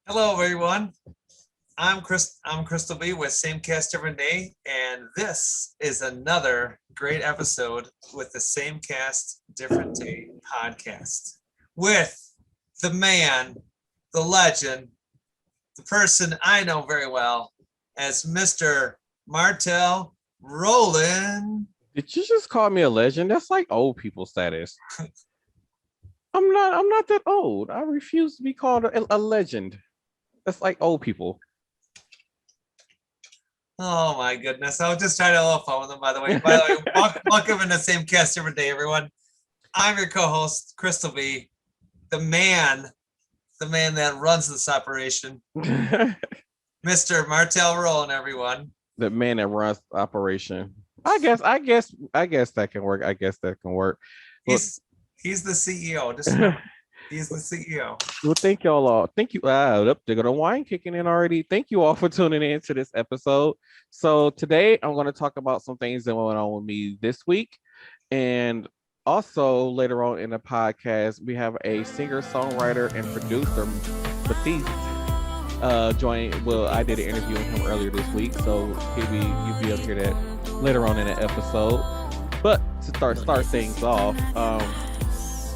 Hello, everyone. I'm Crystal B with Same Cast Every Day, and this is another great episode with the Same Cast Different Day podcast with the man, the legend, the person I know very well as Mr. Martel Roland. Did you just call me a legend? That's like old people status. I'm not that old. I refuse to be called a legend. That's like old people. Oh my goodness! I was just trying to have a little fun with him. By the way, welcome in the Same Cast Every Day, everyone. I'm your co-host, Crystal B, the man, that runs this operation, The Mr. Martel Roland, everyone. man that runs the operation. I guess that can work. I guess that can work. Well, He's the CEO. Just remember, he's the CEO. well, thank y'all all. Thank you. Up, they got a wine kicking in already. Thank you all for tuning in to this episode. So today I'm going to talk about some things that went on with me this week, and also later on in the podcast we have a singer, songwriter, and producer, Batiste, join. Well, I did an interview with him earlier this week, so you'll be able to hear that later on in the episode. But to start things off,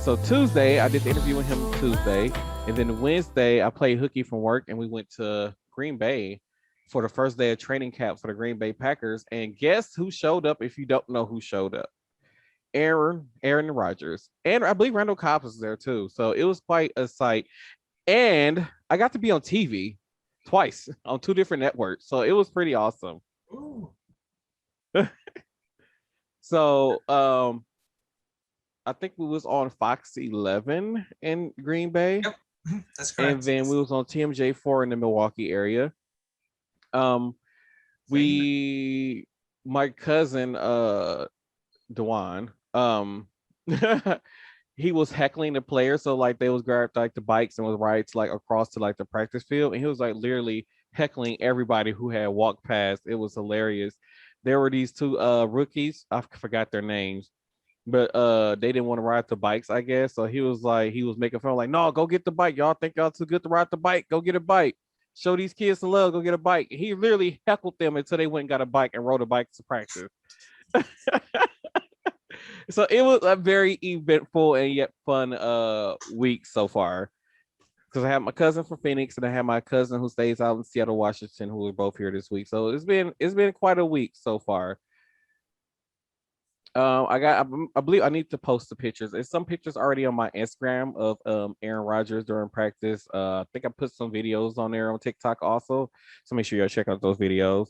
so Tuesday, I did the interview with him Tuesday, and then Wednesday I played hooky from work, and we went to Green Bay for the first day of training camp for the Green Bay Packers. And guess who showed up? If you don't know who showed up, Aaron Rodgers, and I believe Randall Cobb was there too. So it was quite a sight, and I got to be on TV twice on two different networks, so it was pretty awesome. Ooh. So I think we was on Fox 11 in Green Bay. Yep, that's And correct. then we was on TMJ4 in the Milwaukee area. Um, we my cousin Dewan, he was heckling the players, so like they was grabbed like the bikes and was riding to, like across to like the practice field, and he was like literally heckling everybody who had walked past. It was hilarious. There were these two rookies, I forgot their names, but they didn't want to ride the bikes, I guess. So he was making fun like, no, go get the bike. Y'all think y'all too good to ride the bike? Go get a bike. Show these kids some love. Go get a bike. He literally heckled them until they went and got a bike and rode a bike to practice. So it was a very eventful and yet fun week so far. Because I have my cousin from Phoenix and I have my cousin who stays out in Seattle, Washington, who are both here this week. So it's been quite a week so far. I believe I need to post the pictures. There's some pictures already on my Instagram of Aaron Rodgers during practice. I think I put some videos on there on TikTok also. So make sure y'all check out those videos.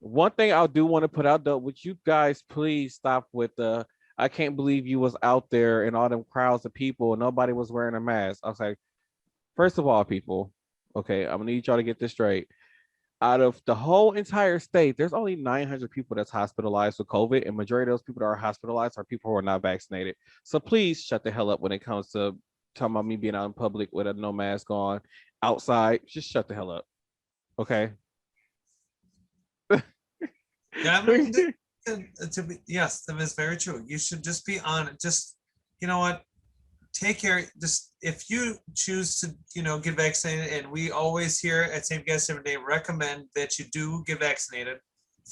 One thing I do want to put out though, would you guys please stop with the I can't believe you was out there and all them crowds of people and nobody was wearing a mask. I was like, first of all, people, okay, I'm gonna need y'all to get this straight. Out of the whole entire state, there's only 900 people that's hospitalized with COVID, and majority of those people that are hospitalized are people who are not vaccinated. So please shut the hell up when it comes to talking about me being out in public with a no mask on outside. Just shut the hell up, okay? Yeah, yes, that is very true. You should just be on it. Just, you know what? Take care. Just if you choose to, get vaccinated, and we always here at Same Guest Every Day recommend that you do get vaccinated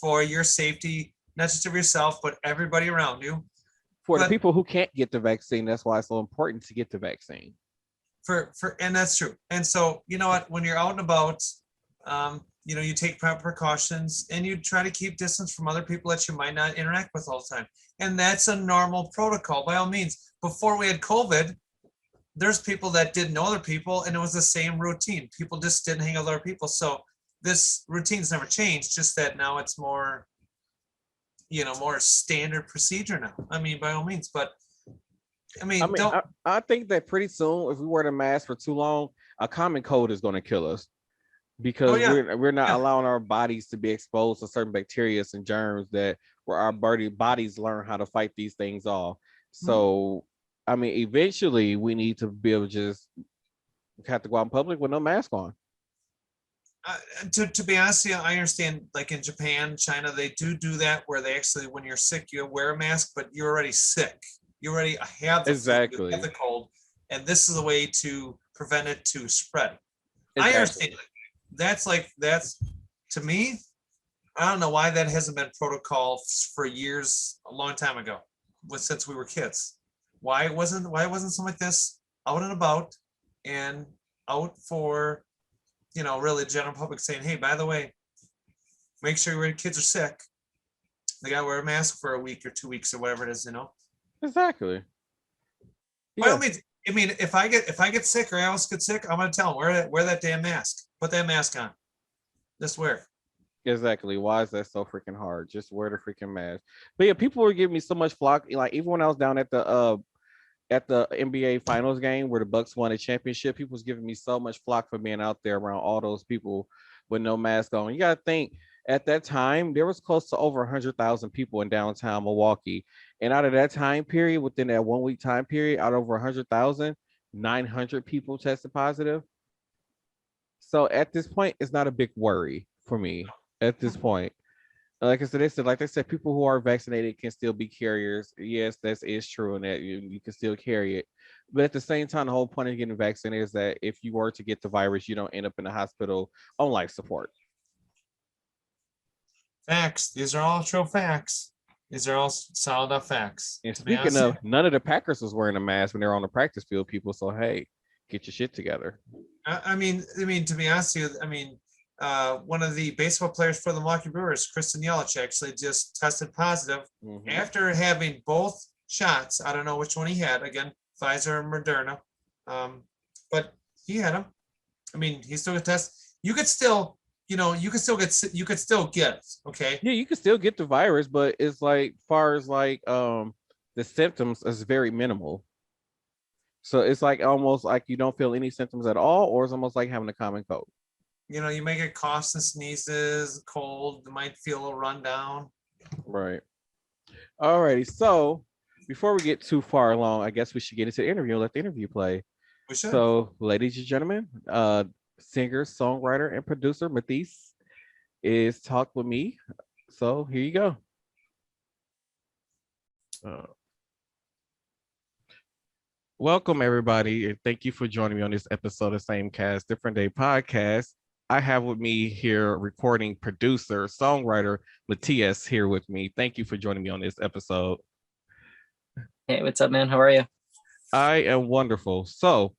for your safety, not just of yourself, but everybody around you. For the But people who can't get the vaccine, that's why it's so important to get the vaccine. and that's true. And so, you know what, when you're out and about, you take proper precautions and you try to keep distance from other people that you might not interact with all the time. And that's a normal protocol by all means. Before we had COVID, there's people that didn't know other people and it was the same routine. People just didn't hang out with other people. So this routine's never changed, just that now it's more, more standard procedure now. I mean, by all means, but I mean, don't. I think that pretty soon, if we wear the mask for too long, a common cold is going to kill us Oh because yeah, we're not yeah. allowing our bodies to be exposed to certain bacteria and germs that where our bodies learn how to fight these things off. Mhm. So, I mean, eventually we need to be able to just have to go out in public with no mask on. uh, to be honest, yeah, I understand. Like in Japan, China, they do that where they actually, when you're sick, you wear a mask, but you're already sick. You already have the flu, you have Exactly. the cold, and this is a way to prevent it to spread. I understand. That's to me, I don't know why that hasn't been protocol for years, a long time ago, since we were kids. Why wasn't something like this out and about and out for, really general public saying, hey, by the way, make sure your kids are sick. They gotta wear a mask for a week or 2 weeks or whatever it is. Exactly. By all means, I mean, if I get sick or I else get sick, I'm gonna tell them wear that damn mask. Put that mask on. Just wear it. Exactly. Why is that so freaking hard? Just wear the freaking mask. But yeah, people were giving me so much flock. Like even when I was down at the NBA Finals game where the Bucks won a championship, people was giving me so much flock for being out there around all those people with no mask on. You got to think at that time there was close to over 100,000 people in downtown Milwaukee, and out of that time period, within that 1 week time period, out of over 100,000, 900 people tested positive. So at this point, it's not a big worry for me at this point. Like I said, people who are vaccinated can still be carriers. Yes, that is true, and that you can still carry it. But at the same time, the whole point of getting vaccinated is that if you were to get the virus, you don't end up in the hospital on life support. Facts. These are all true facts. These are all solid enough facts. And To be speaking honest, of, none of the Packers was wearing a mask when they were on the practice field, people. So hey, get your shit together. I mean, to be honest with you, one of the baseball players for the Milwaukee Brewers, Kristen Yelich, actually just tested positive after having both shots. I don't know which one he had. Again, Pfizer or Moderna, but he had them. I mean, he still could test. You could still, you could still get it. Okay. Yeah, you can still get the virus, but it's like far as like the symptoms is very minimal. So it's like almost like you don't feel any symptoms at all, or it's almost like having a common cold. You may get coughs and sneezes, cold, might feel a little run down. Right. Alrighty. So before we get too far along, I guess we should get into the interview and let the interview play. We should. So, ladies and gentlemen, singer, songwriter, and producer Matias is talk with me. So here you go. Welcome everybody, and thank you for joining me on this episode of Same Cast, Different Day podcast. I have with me here recording producer, songwriter Matias here with me. Thank you for joining me on this episode. Hey, what's up, man? How are you? I am wonderful. So,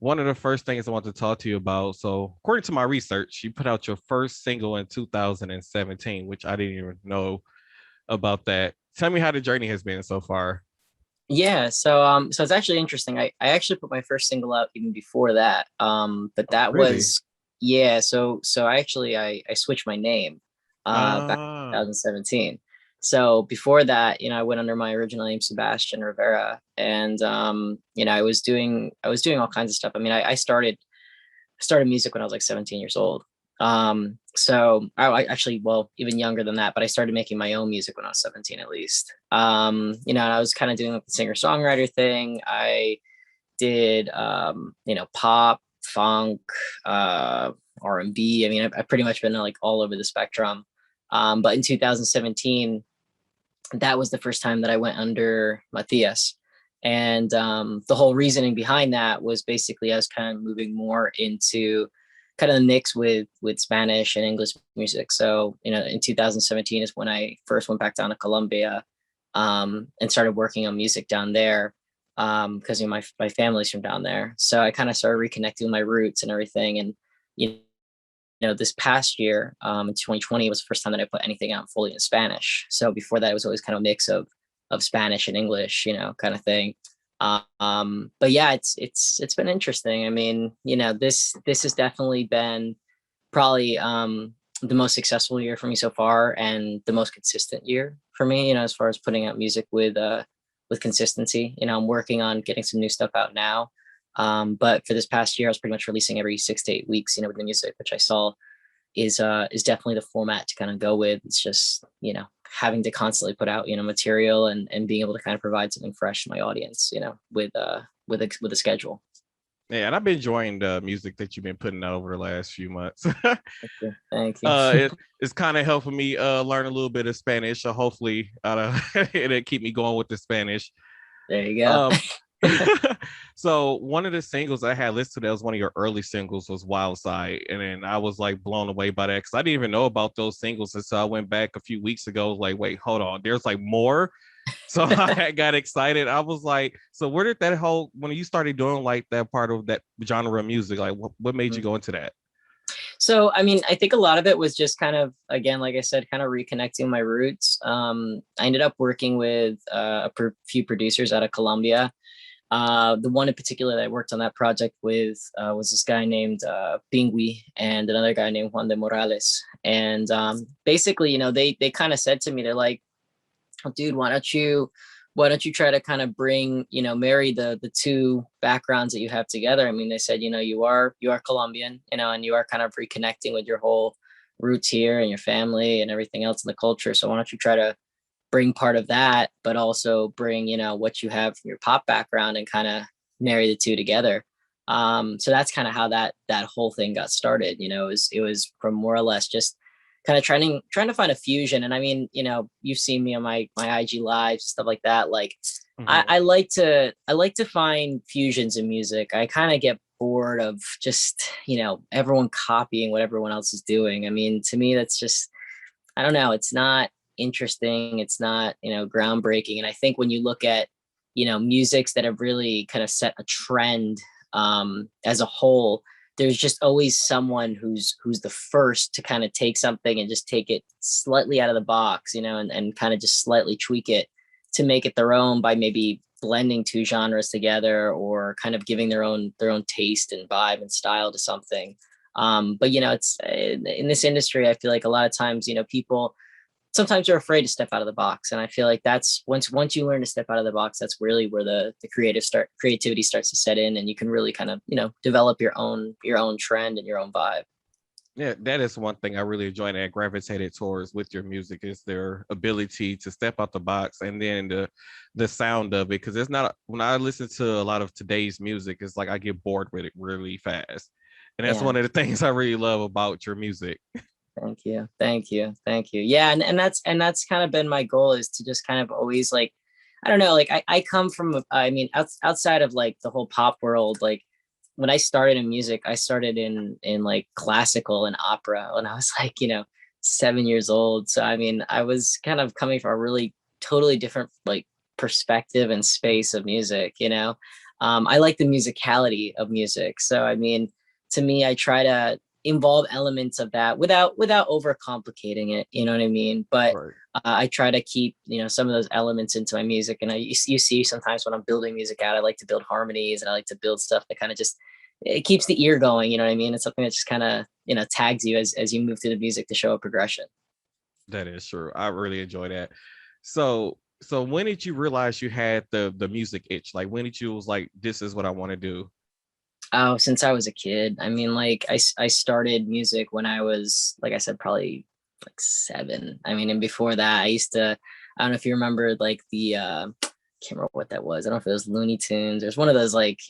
one of the first things I want to talk to you about. So, according to my research, you put out your first single in 2017, which I didn't even know about that. Tell me how the journey has been so far. Yeah, so it's actually interesting. I actually put my first single out even before that. But that Really? was so I switched my name back in 2017. So before that, I went under my original name, Sebastian Rivera, and I was doing all kinds of stuff. I mean, I started music when I was like 17 years old. So I actually, well, even younger than that, but I started making my own music when I was 17 at least. And I was kind of doing like the singer-songwriter thing. I did pop, funk, R&B. I mean, I've pretty much been like all over the spectrum. But in 2017, that was the first time that I went under Matias. And the whole reasoning behind that was basically I was kind of moving more into kind of the mix with Spanish and English music. So, in 2017 is when I first went back down to Colombia and started working on music down there because my family's from down there. So I kind of started reconnecting with my roots and everything. And, this past year in 2020 was the first time that I put anything out fully in Spanish. So before that, it was always kind of a mix of Spanish and English, kind of thing. But yeah, it's been interesting. I mean, this has definitely been probably the most successful year for me so far, and the most consistent year for me, as far as putting out music with consistency. I'm working on getting some new stuff out now. But for this past year, I was pretty much releasing every 6 to 8 weeks, with the music, which I saw is definitely the format to kind of go with. It's just, having to constantly put out, material and being able to kind of provide something fresh to my audience, with a schedule. Yeah, and I've been enjoying the music that you've been putting out over the last few months. Thank you. It's kind of helping me learn a little bit of Spanish, so hopefully it'll keep me going with the Spanish. There you go. So one of the singles I had listed that was one of your early singles was Wild Side. And then I was like blown away by that because I didn't even know about those singles. And so I went back a few weeks ago, like, wait, hold on, there's like more. So I got excited. I was like, so where did that whole, when you started doing like that part of that genre of music, like what made you go into that? So, I mean, I think a lot of it was just kind of, again, like I said, kind of reconnecting my roots. I ended up working with few producers out of Colombia. The one in particular that I worked on that project with was this guy named Pingui and another guy named Juan de Morales. And basically, they kind of said to me, they're like, oh, dude, why don't you try to kind of bring, marry the two backgrounds that you have together? I mean, they said, you are Colombian, and you are kind of reconnecting with your whole roots here and your family and everything else in the culture. So why don't you try to bring part of that, but also bring, what you have from your pop background and kind of marry the two together. So that's kind of how that whole thing got started. It was from more or less just kind of trying to find a fusion. And I mean, you've seen me on my IG lives, stuff like that. Like I like to find fusions in music. I kind of get bored of just, everyone copying what everyone else is doing. I mean, to me, that's just, I don't know. It's not interesting. It's not, groundbreaking. And I think when you look at, musics that have really kind of set a trend as a whole, there's just always someone who's the first to kind of take something and just take it slightly out of the box, and kind of just slightly tweak it to make it their own by maybe blending two genres together or kind of giving their own taste and vibe and style to something. But it's in this industry, I feel like a lot of times, people sometimes are afraid to step out of the box. And I feel like that's once you learn to step out of the box, that's really where the creativity starts to set in, and you can really kind of, develop your own trend and your own vibe. Yeah, that is one thing I really enjoyed and gravitated towards with your music is their ability to step out the box, and then the sound of it. Because it's not, when I listen to a lot of today's music, it's like I get bored with it really fast. And that's one of the things I really love about your music. Thank you. Yeah, and that's kind of been my goal, is to just kind of always, like, I don't know, like I come from, I mean, outside of like the whole pop world, like when I started in music, I started in like classical and opera when I was like, 7 years old. So I mean, I was kind of coming from a really totally different like perspective and space of music. I like the musicality of music. So I mean, to me, I try to involve elements of that without overcomplicating it, you know what I mean? But Right. I try to keep, some of those elements into my music. And you see sometimes when I'm building music out, I like to build harmonies and I like to build stuff that kind of just, it keeps the ear going, you know what I mean? It's something that just kind of, tags you as you move through the music to show a progression. That is true. I really enjoy that. So when did you realize you had the music itch? Like when did you was like, this is what I want to do? Oh, since I was a kid. I mean, like I started music when I was, like I said, probably like 7. I mean, and before that, I don't know if you remember like can't remember what that was. I don't know if it was Looney Tunes. There's one of those like,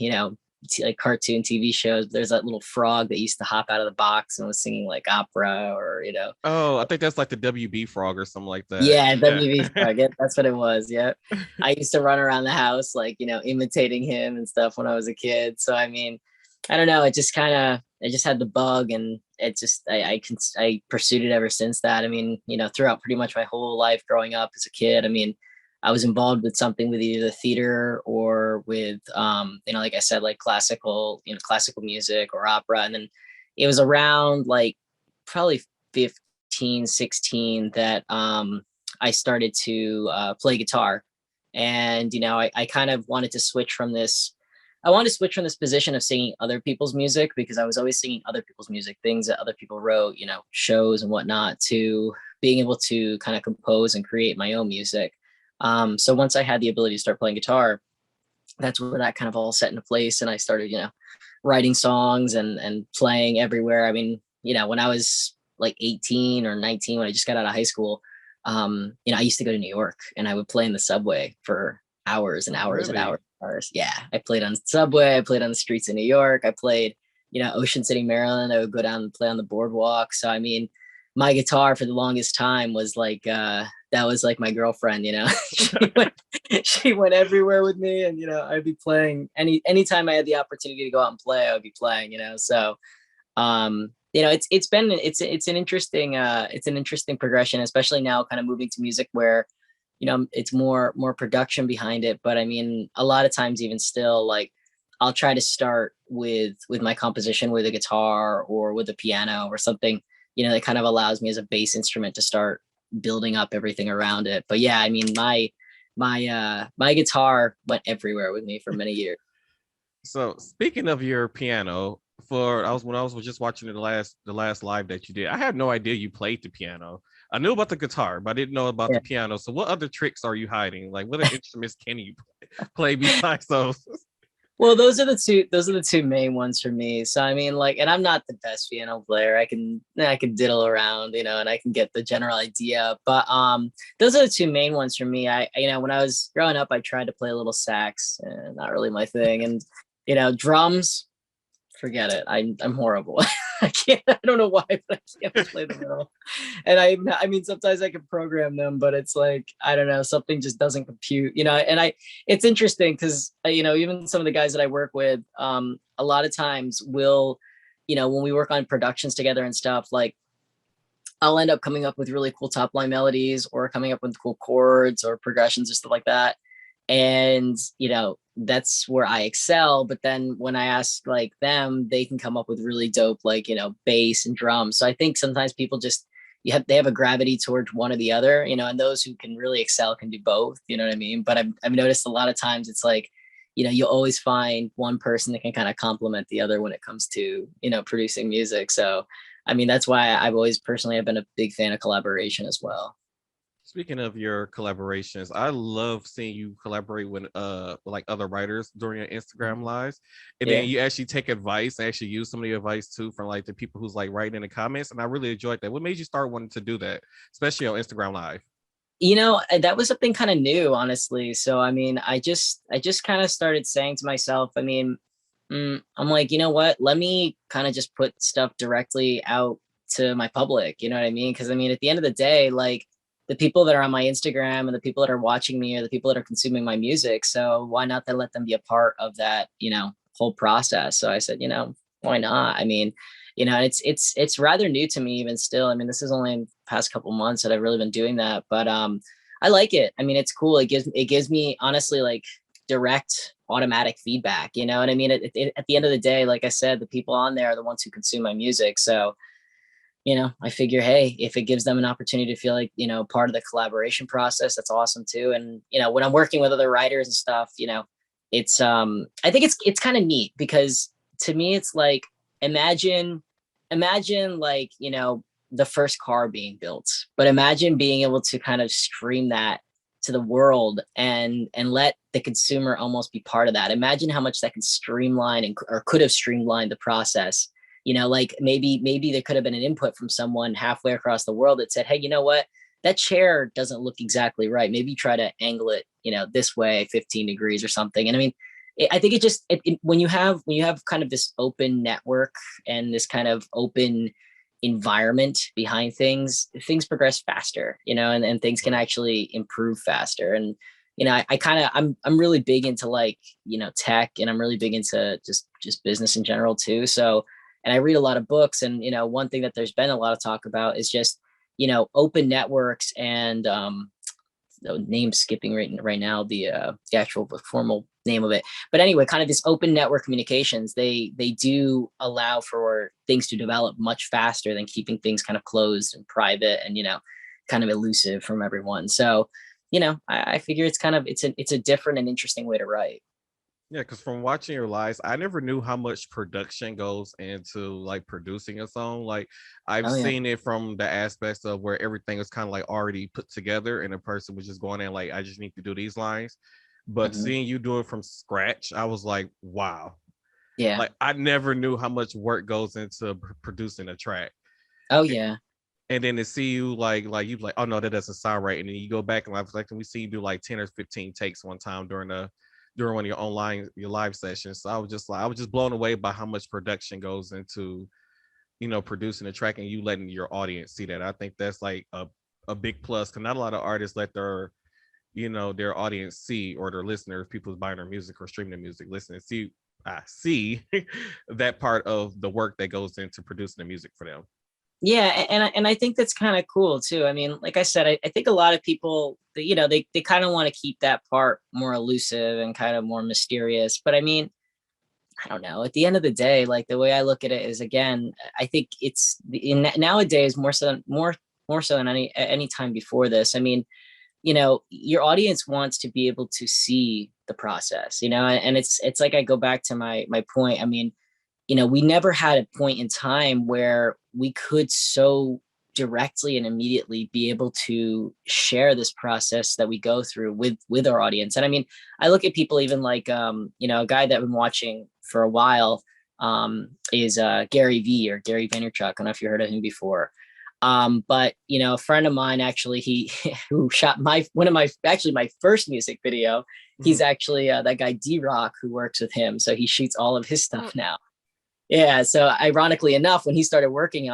like cartoon TV shows. There's that little frog that used to hop out of the box and was singing like opera or, Oh, I think that's like the WB frog or something like that. Yeah, WB frog. Yeah, that's what it was. Yeah. I used to run around the house, like, imitating him and stuff when I was a kid. So, I mean, I don't know. I just had the bug, and it just, I pursued it ever since that. I mean, throughout pretty much my whole life growing up as a kid, I mean, I was involved with something with either the theater or with, like I said, like classical music or opera. And then it was around like probably 15, 16 that I started to play guitar. And, I kind of wanted to switch from this. I wanted to switch from this position of singing other people's music, because I was always singing other people's music, things that other people wrote, shows and whatnot, to being able to kind of compose and create my own music. So once I had the ability to start playing guitar, that's where that kind of all set into place. And I started, writing songs and playing everywhere. I mean, when I was like 18 or 19, when I just got out of high school, I used to go to New York and I would play in the subway for hours and hours and hours. Yeah, I played on the subway. I played on the streets of New York. I played, Ocean City, Maryland. I would go down and play on the boardwalk. So, I mean, my guitar for the longest time was like, that was like my girlfriend, you know. She went everywhere with me, and you know, I'd be playing anytime I had the opportunity to go out and play, I would be playing, you know. So you know, it's an interesting progression, especially now kind of moving to music where, you know, it's more production behind it. But I mean, a lot of times even still, like I'll try to start with my composition with a guitar or with a piano or something, you know, that kind of allows me as a bass instrument to start building up everything around it. But yeah, I mean, my guitar went everywhere with me for many years. So speaking of your piano, when I was just watching the last live that you did, I had no idea you played the piano. I knew about the guitar, but I didn't know about Yeah. the piano. So what other tricks are you hiding? Like what other instruments can you play besides those? Well, those are the two main ones for me. So I mean, like, and I'm not the best piano player. I can diddle around, you know, and I can get the general idea. But those are the two main ones for me. You know, when I was growing up, I tried to play a little sax, and not really my thing. And you know, drums, forget it. I'm horrible. I can't. I don't know why, but I can't play them at all. And I mean, sometimes I can program them, but it's like I don't know, something just doesn't compute, you know. And it's interesting because you know, even some of the guys that I work with, a lot of times will, you know, when we work on productions together and stuff, like I'll end up coming up with really cool top line melodies or coming up with cool chords or progressions or stuff like that. And, you know, that's where I excel. But then when I ask like them, they can come up with really dope, like, you know, bass and drums. So I think sometimes people just, they have a gravity towards one or the other, you know, and those who can really excel can do both, you know what I mean? But I've noticed a lot of times it's like, you know, you'll always find one person that can kind of complement the other when it comes to, you know, producing music. So, I mean, that's why I've always personally have been a big fan of collaboration as well. Speaking of your collaborations, I love seeing you collaborate with like other writers during your Instagram lives. And Yeah. then you actually take advice, actually use some of the advice too from like the people who's like writing in the comments. And I really enjoyed that. What made you start wanting to do that, especially on Instagram Live? You know, that was something kind of new, honestly. So I mean, I just kind of started saying to myself, I mean, I'm like, you know what? Let me kind of just put stuff directly out to my public. You know what I mean? Because I mean, at the end of the day, like the people that are on my Instagram and the people that are watching me are the people that are consuming my music. So why not then let them be a part of that, you know, whole process? So I said, you know, why not? I mean, you know, it's rather new to me even still. I mean, this is only in the past couple months that I've really been doing that, but I like it. I mean, it's cool. It gives me honestly like direct automatic feedback, you know what I mean? At the end of the day, like I said, the people on there are the ones who consume my music. So, you know, I figure, hey, if it gives them an opportunity to feel like, you know, part of the collaboration process, that's awesome too. And, you know, when I'm working with other writers and stuff, you know, it's I think it's kind of neat because to me it's like imagine like, you know, the first car being built, but imagine being able to kind of stream that to the world and let the consumer almost be part of that. Imagine how much that can streamline or could have streamlined the process. You know, like maybe there could have been an input from someone halfway across the world that said, hey, you know what, that chair doesn't look exactly right, maybe try to angle it, you know, this way 15 degrees or something. And I mean, I think when you have kind of this open network and this kind of open environment behind things progress faster, you know, and things can actually improve faster. And you know, I kind of I'm really big into like, you know, tech, and I'm really big into just business in general too. So, and I read a lot of books, and you know, one thing that there's been a lot of talk about is just, you know, open networks and name skipping right now the actual formal name of it, but anyway, kind of this open network communications, they do allow for things to develop much faster than keeping things kind of closed and private and, you know, kind of elusive from everyone. So, you know, I figure it's a different and interesting way to write. Yeah, because from watching your lives, I never knew how much production goes into like producing a song. Like I've Oh yeah. seen it from the aspects of where everything is kind of like already put together and a person was just going in like, I just need to do these lines. But Mhm. seeing you do it from scratch, I was like, wow. Yeah. Like I never knew how much work goes into producing a track. Oh A- yeah. And then to see you like you like, oh no, that doesn't sound right. And then you go back and like we see you do like 10 or 15 takes one time during one of your live sessions. So I was just blown away by how much production goes into, you know, producing a track and you letting your audience see that. I think that's like a a big plus, because not a lot of artists let their, their audience see, or their listeners, people who's buying their music or streaming their music, listen and see that part of the work that goes into producing the music for them. Yeah, and I think that's kind of cool too. I mean, like I said, I think a lot of people, they kind of want to keep that part more elusive and kind of more mysterious. But I mean, I don't know. At the end of the day, like the way I look at it is, again, I think it's nowadays more so than any time before this. I mean, your audience wants to be able to see the process, and it's like I go back to my point. I mean, we never had a point in time where we could so directly and immediately be able to share this process that we go through with our audience. And I mean, I look at people even like, a guy that I've been watching for a while is Gary V, or Gary Vaynerchuk. I don't know if you heard of him before. But a friend of mine, actually, he who shot my first music video. He's actually that guy D-Rock who works with him. So he shoots all of his stuff now. Yeah. So ironically enough, when he started working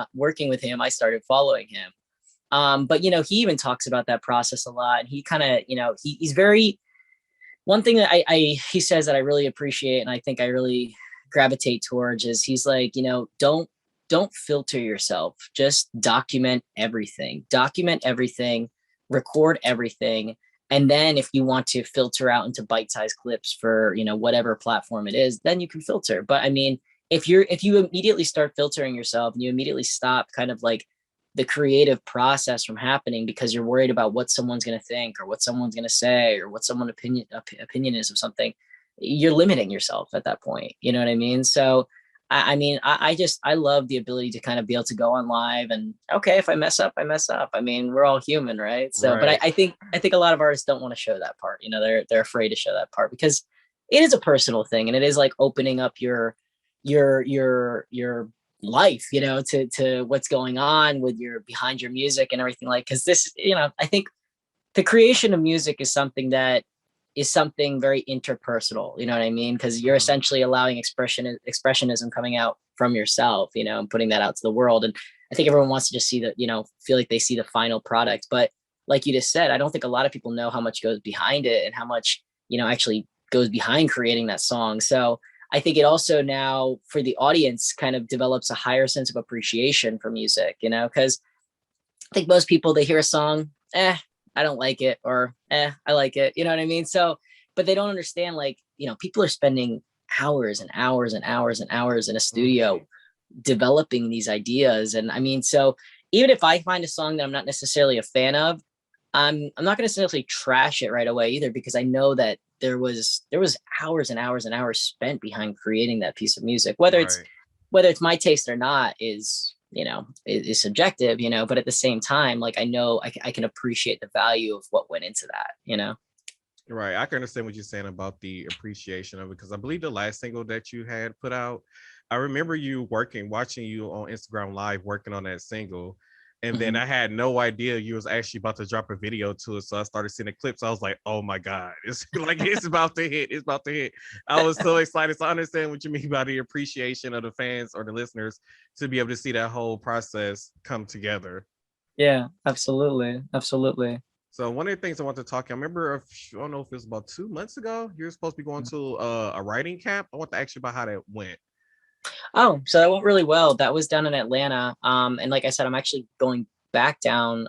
with him, I started following him. But he even talks about that process a lot. And he kind of, he's very, one thing that he says that I really appreciate, and I think I really gravitate towards, is he's like, don't filter yourself. Just document everything, record everything. And then if you want to filter out into bite-sized clips for, whatever platform it is, then you can filter. But I mean, if you immediately start filtering yourself and you immediately stop kind of like the creative process from happening because you're worried about what someone's going to think or what someone's going to say or what someone's opinion is of something, you're limiting yourself at that point. You know what I mean? So I mean, I love the ability to kind of be able to go on live and, okay, if I mess up, I mess up. I mean, we're all human, right? So, Right. but I think a lot of artists don't want to show that part. They're afraid to show that part because it is a personal thing, and it is like opening up your life, to what's going on with behind your music and everything. Like, because this, I think the creation of music is something very interpersonal, you know what I mean? Because you're essentially allowing expressionism coming out from yourself, and putting that out to the world. And I think everyone wants to just see that, feel like they see the final product. But like you just said, I don't think a lot of people know how much goes behind it and how much, actually goes behind creating that song. So I think it also now for the audience kind of develops a higher sense of appreciation for music, because I think most people, they hear a song, I don't like it, or I like it. You know what I mean? So, but they don't understand, like, people are spending hours and hours and hours and hours in a studio developing these ideas. And I mean, so even if I find a song that I'm not necessarily a fan of, I'm not going to necessarily trash it right away either, because I know that there was hours and hours and hours spent behind creating that piece of music. Whether it's my taste or not is subjective, but at the same time, like, I know I can appreciate the value of what went into that. Right. I can understand what you're saying about the appreciation of it, because I believe the last single that you had put out, I remember watching you on Instagram Live working on that single. And then I had no idea you was actually about to drop a video to it. So I started seeing the clips. I was like, oh my God, it's like, it's about to hit. It's about to hit. I was so excited. So I understand what you mean by the appreciation of the fans or the listeners to be able to see that whole process come together. Yeah, absolutely. Absolutely. So one of the things I want to talk, I remember, I don't know if it was about 2 months ago, you were supposed to be going to a writing camp. I want to ask you about how that went. Oh, so that went really well. That was down in Atlanta. And like I said, I'm actually going back down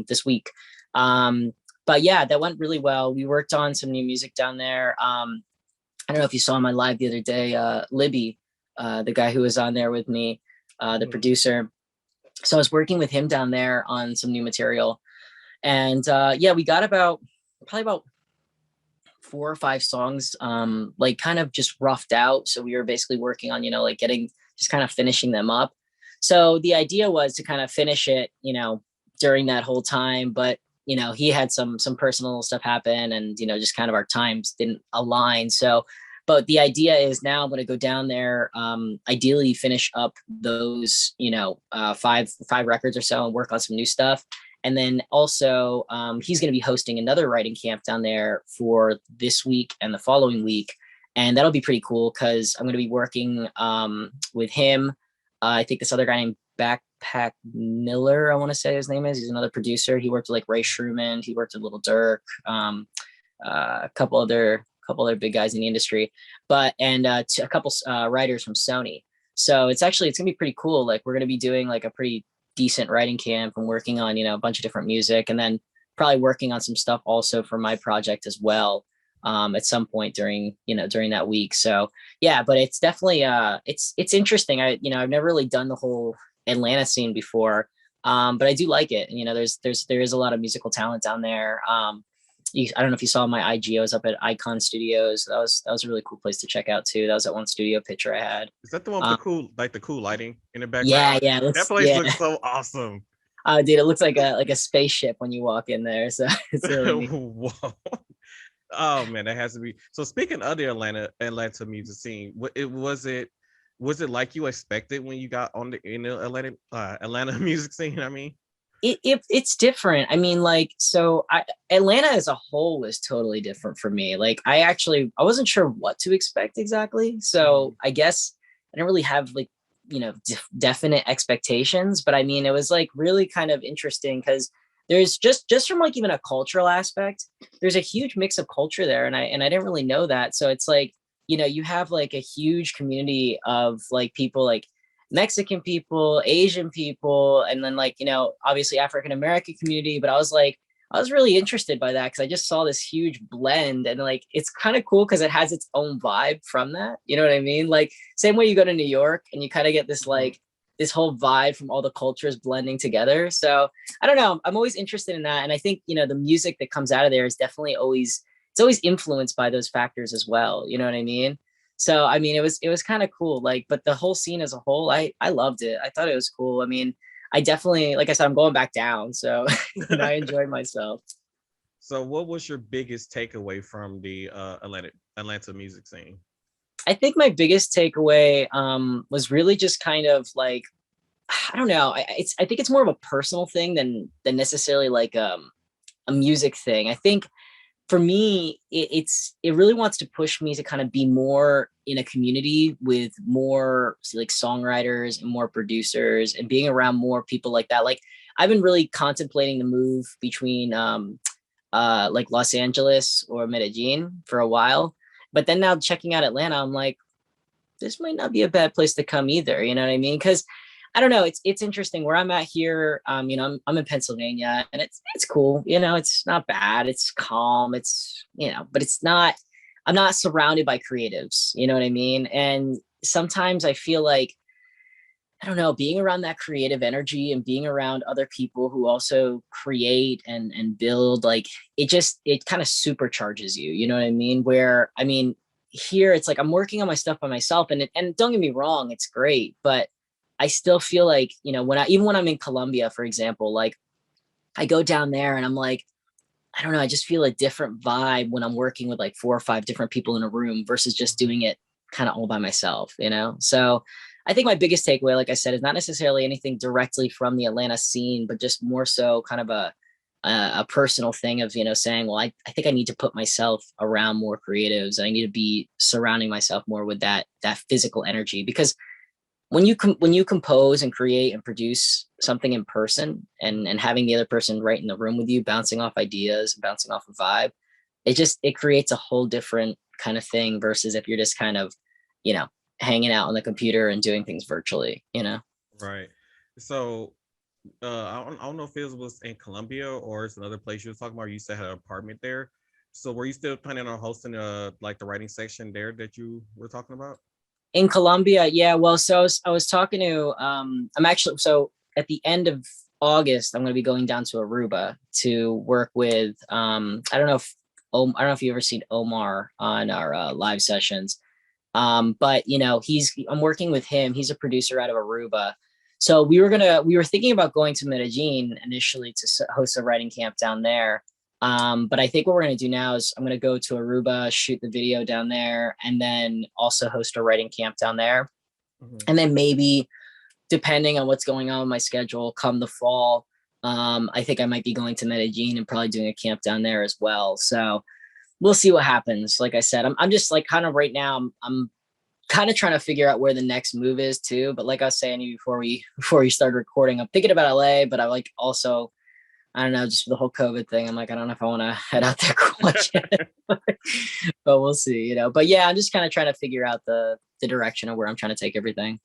this week. But yeah, that went really well. We worked on some new music down there. I don't know if you saw my live the other day, Libby, the guy who was on there with me, the producer. So I was working with him down there on some new material. And yeah, we got probably about 4 or 5 songs, like kind of just roughed out. So we were basically working on, like just kind of finishing them up. So the idea was to kind of finish it, during that whole time. But, he had some personal stuff happen, and, just kind of our times didn't align. So, but the idea is now I'm going to go down there, ideally finish up those, 5 records or so, and work on some new stuff. And then also, he's going to be hosting another writing camp down there for this week and the following week. And that'll be pretty cool because I'm going to be working with him. I think this other guy named Pac Miller, I want to say his name is. He's another producer. He worked with like Ray Shrooman. He worked with Little Dirk, a couple other big guys in the industry, but and a couple writers from Sony. So it's gonna be pretty cool. Like we're gonna be doing like a pretty decent writing camp and working on a bunch of different music, and then probably working on some stuff also for my project as well. At some point during that week. So yeah, but it's definitely it's interesting. I've never really done the whole Atlanta scene before, but I do like it. And there is a lot of musical talent down there. I don't know if you saw my IG. I was up at Icon Studios. That was a really cool place to check out too. That was that one studio picture I had. Is that the one with the cool lighting in the Yeah, background? yeah. That place looks so awesome. Oh, dude, it looks like a spaceship when you walk in there. So it's really neat. Whoa. Oh man, that has to be. So speaking of the Atlanta music scene, was it like you expected when you got on in the Atlanta music scene? I mean, it's different. I mean, like, Atlanta as a whole was totally different for me. Like, I wasn't sure what to expect exactly. So I guess I didn't really have like definite expectations. But I mean, it was like really kind of interesting because there's just from like even a cultural aspect, there's a huge mix of culture there, and I didn't really know that. So it's like you have like a huge community of like people like Mexican people, Asian people, and then like obviously African American community. But I was really interested by that because I just saw this huge blend, and like it's kind of cool because it has its own vibe from that. You know what I mean? Like same way you go to New York and you kind of get this like this whole vibe from all the cultures blending together. So I don't know. I'm always interested in that. And I think, the music that comes out of there is definitely it's always influenced by those factors as well. You know what I mean? So, I mean, it was kind of cool. Like, but the whole scene as a whole, I loved it. I thought it was cool. I mean, I definitely, like I said, I'm going back down. So I enjoyed myself. So what was your biggest takeaway from the Atlanta music scene? I think my biggest takeaway was really just kind of like, I don't know. I think it's more of a personal thing than necessarily like a music thing. I think for me, it really wants to push me to kind of be more in a community with more like songwriters and more producers and being around more people like that. Like I've been really contemplating the move between like Los Angeles or Medellin for a while. But then now checking out Atlanta, I'm like, this might not be a bad place to come either. You know what I mean? Because I don't know. It's interesting where I'm at here. I'm in Pennsylvania, and it's cool. It's not bad. It's calm. It's but it's not. I'm not surrounded by creatives. You know what I mean? And sometimes I feel like I don't know, being around that creative energy and being around other people who also create and build, like it kind of supercharges you. You know what I mean? Where I mean, here it's like I'm working on my stuff by myself, and don't get me wrong, it's great, but I still feel like, even when I'm in Colombia, for example, like I go down there and I'm like, I don't know, I just feel a different vibe when I'm working with like 4 or 5 different people in a room versus just doing it kind of all by myself, So I think my biggest takeaway, like I said, is not necessarily anything directly from the Atlanta scene, but just more so kind of a personal thing of, saying, well, I think I need to put myself around more creatives. I need to be surrounding myself more with that physical energy, because when you compose and create and produce something in person and having the other person right in the room with you, bouncing off ideas, bouncing off a vibe, it creates a whole different kind of thing versus if you're just kind of, hanging out on the computer and doing things virtually, Right. So I don't know if it was in Colombia or it's another place you were talking about. You said had an apartment there. So were you still planning on hosting like the writing section there that you were talking about? In Colombia, yeah. Well, so I was talking to so at the end of August, I'm going to be going down to Aruba to work with I don't know if you've ever seen Omar on our live sessions. But I'm working with him. He's a producer out of Aruba. So we were thinking about going to Medellin initially to host a writing camp down there. But I think what we're going to do now is I'm going to go to Aruba, shoot the video down there, and then also host a writing camp down there. Mm-hmm. And then maybe, depending on what's going on with my schedule, come the fall, I think I might be going to Medellin and probably doing a camp down there as well. So we'll see what happens. Like I said, I'm just like kind of right now, I'm kind of trying to figure out where the next move is too. But like I was saying to you before we started recording, I'm thinking about LA, but I like also, I don't know, just for the whole COVID thing. I'm like, I don't know if I want to head out there quite yet, but we'll see, you know. But yeah, I'm just kind of trying to figure out the direction of where I'm trying to take everything.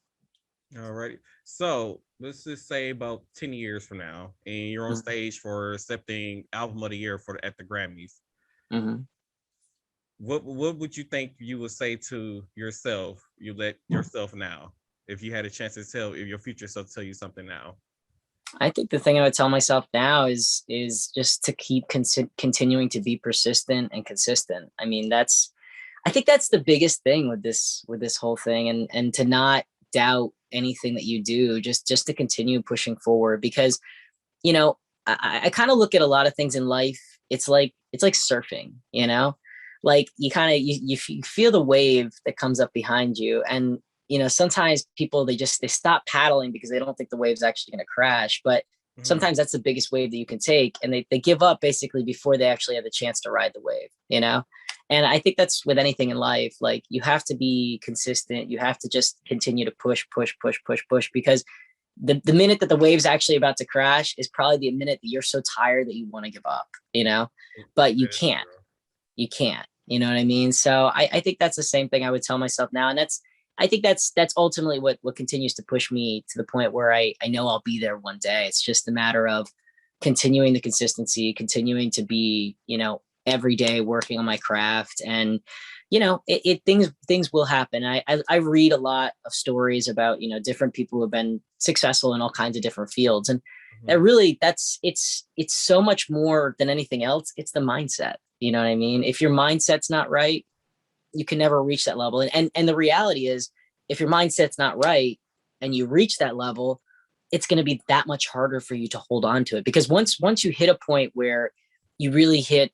All right. So let's just say about 10 years from now, and you're on stage for accepting album of the year at the Grammys. Mm-hmm. What would you think you would say to yourself? You let yourself now, if you had a chance to tell, if your future self tell you something now. I think the thing I would tell myself now is just to keep continuing to be persistent and consistent. I mean, I think that's the biggest thing with this whole thing, and to not doubt anything that you do, just to continue pushing forward. Because, you know, I kind of look at a lot of things in life. It's like surfing, you know, like you kind of you feel the wave that comes up behind you, and you know, sometimes people they stop paddling because they don't think the wave's actually going to crash. But sometimes that's the biggest wave that you can take, and they give up basically before they actually have the chance to ride the wave, you know. And I think that's with anything in life. Like, you have to be consistent. You have to just continue to push, because the minute that the wave's actually about to crash is probably the minute that you're so tired that you want to give up, you know. But you can't. You know what I mean? So I think that's the same thing I would tell myself now. And I think that's ultimately what continues to push me to the point where I know I'll be there one day. It's just a matter of continuing the consistency, continuing to be, you know, every day working on my craft. And, you know, things will happen. I read a lot of stories about, you know, different people who have been successful in all kinds of different fields. And that really, it's so much more than anything else. It's the mindset. You know what I mean? If your mindset's not right, you can never reach that level. And the reality is, if your mindset's not right and you reach that level, it's going to be that much harder for you to hold on to it. Because once you hit a point where you really hit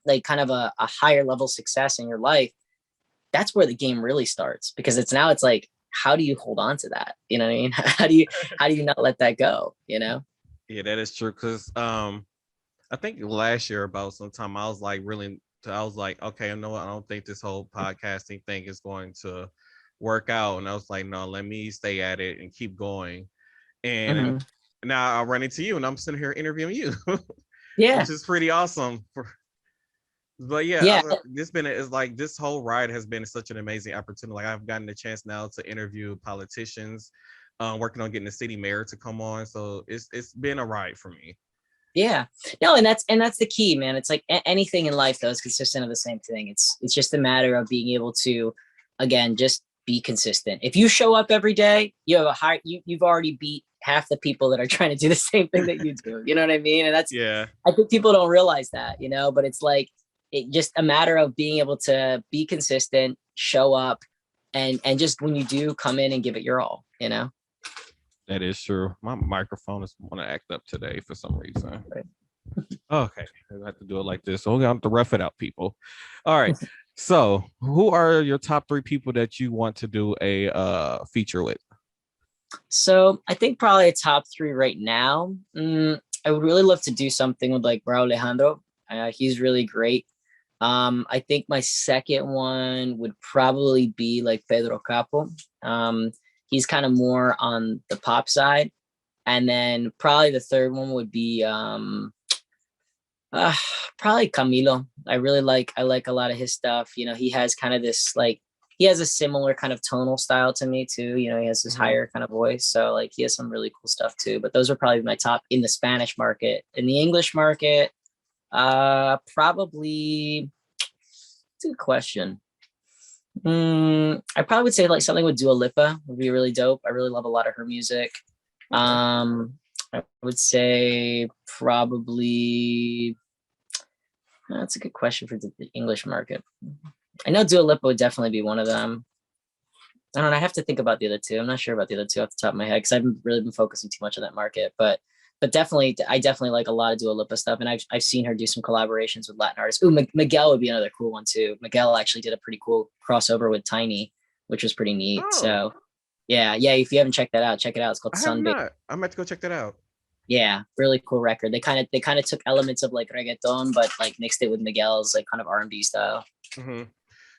like kind of a higher level success in your life, that's where the game really starts. Because it's like, how do you hold on to that? You know what I mean? How do you not let that go? You know? Yeah, that is true. Because I think last year about sometime I was like, okay, you know what? I don't think this whole podcasting thing is going to work out. And I was like, no, let me stay at it and keep going. And now I run into you and I'm sitting here interviewing you. Yeah. Which is pretty awesome. But yeah. This whole ride has been such an amazing opportunity. Like, I've gotten the chance now to interview politicians, working on getting the city mayor to come on. So it's been a ride for me. Yeah, no, and that's the key, man. It's like anything in life, though, is consistent of the same thing. It's just a matter of being able to, again, just be consistent. If you show up every day, you have you've already beat half the people that are trying to do the same thing that you do. You know what I mean? And that's, yeah, I think people don't realize that, you know, but it's like, it just a matter of being able to be consistent, show up, and just when you do, come in and give it your all, you know? That is true. My microphone is want to act up today for some reason. Okay, I have to do it like this. So we have to rough it out, people. All right. So, who are your top 3 people that you want to do a feature with? So I think probably a top 3 right now. I would really love to do something with like Bro Alejandro. He's really great. I think my second one would probably be like Pedro Capo. He's kind of more on the pop side. And then probably the third one would be probably Camilo. I like a lot of his stuff. You know, he has kind of this, like, he has a similar kind of tonal style to me too. You know, he has this higher kind of voice. So like, he has some really cool stuff too. But those are probably my top in the Spanish market. In the English market, probably, it's a good question. I probably would say like something with Dua Lipa would be really dope. I really love a lot of her music. I would say probably, that's a good question for the English market. I know Dua Lipa would definitely be one of them. I don't know. I have to think about the other two. I'm not sure about the other two off the top of my head because I haven't really been focusing too much on that market. But definitely, I definitely like a lot of Dua Lipa stuff, and I've seen her do some collaborations with Latin artists. Ooh, Miguel would be another cool one too. Miguel actually did a pretty cool crossover with Tiny, which was pretty neat. Oh. So, yeah. If you haven't checked that out, check it out. It's called Sunday. I'm about to go check that out. Yeah, really cool record. They kind of took elements of like reggaeton, but like mixed it with Miguel's like kind of R&B style.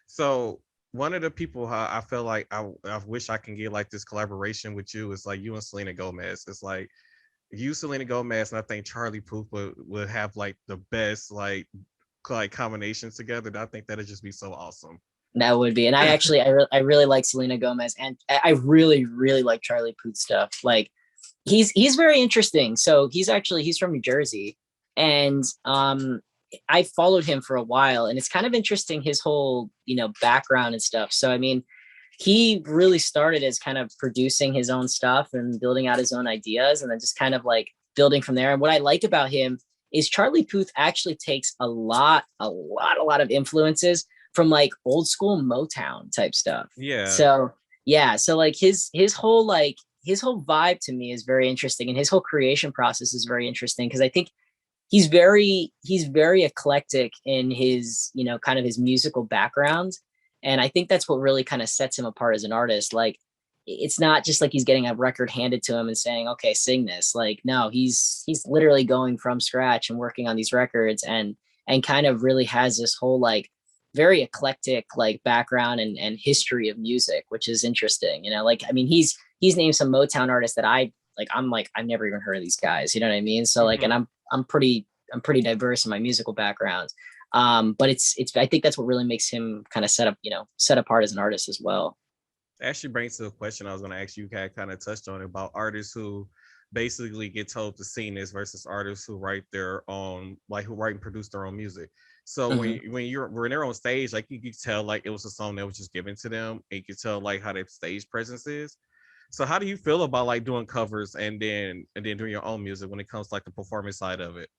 So one of the people how I feel like I wish I can get like this collaboration with you is like you and Selena Gomez. It's like you, Selena Gomez, and I think Charlie Puth would have like the best like combinations together. I think that'd just be so awesome. That would be. And I actually, I really like Selena Gomez, and I really, really like Charlie Puth stuff. Like he's very interesting. So he's from New Jersey, and I followed him for a while, and it's kind of interesting his whole background and stuff. So I mean, he really started as kind of producing his own stuff and building out his own ideas, and then just kind of like building from there. And what I like about him is Charlie Puth actually takes a lot of influences from like old school Motown type stuff. Yeah. So yeah, so like his whole vibe to me is very interesting, and his whole creation process is very interesting because I think he's very eclectic in his kind of his musical background, and I think that's what really kind of sets him apart as an artist. Like it's not just like he's getting a record handed to him and saying, okay, sing this. Like no, he's literally going from scratch and working on these records, and kind of really has this whole like very eclectic like background and history of music, which is interesting. Like I mean he's named some Motown artists that I'm like I've never even heard of these guys, you know what I mean? So like, and I'm pretty diverse in my musical background. But it's I think that's what really makes him kind of set apart as an artist as well. Actually brings to a question I was going to ask you. Kind of touched on it about artists who basically get told to sing this versus artists who write their own, like who write and produce their own music. So when they're on stage, like you could tell like it was a song that was just given to them, and you could tell like how their stage presence is. So how do you feel about like doing covers and then doing your own music when it comes to like the performance side of it?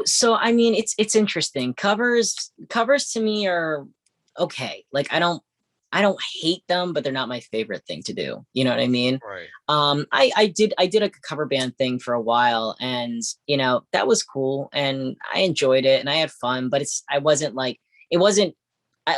So I mean it's interesting. Covers to me are okay. Like I don't hate them, but they're not my favorite thing to do. You know what I mean? Right. I did a cover band thing for a while, and that was cool, and I enjoyed it, and I had fun. But it wasn't.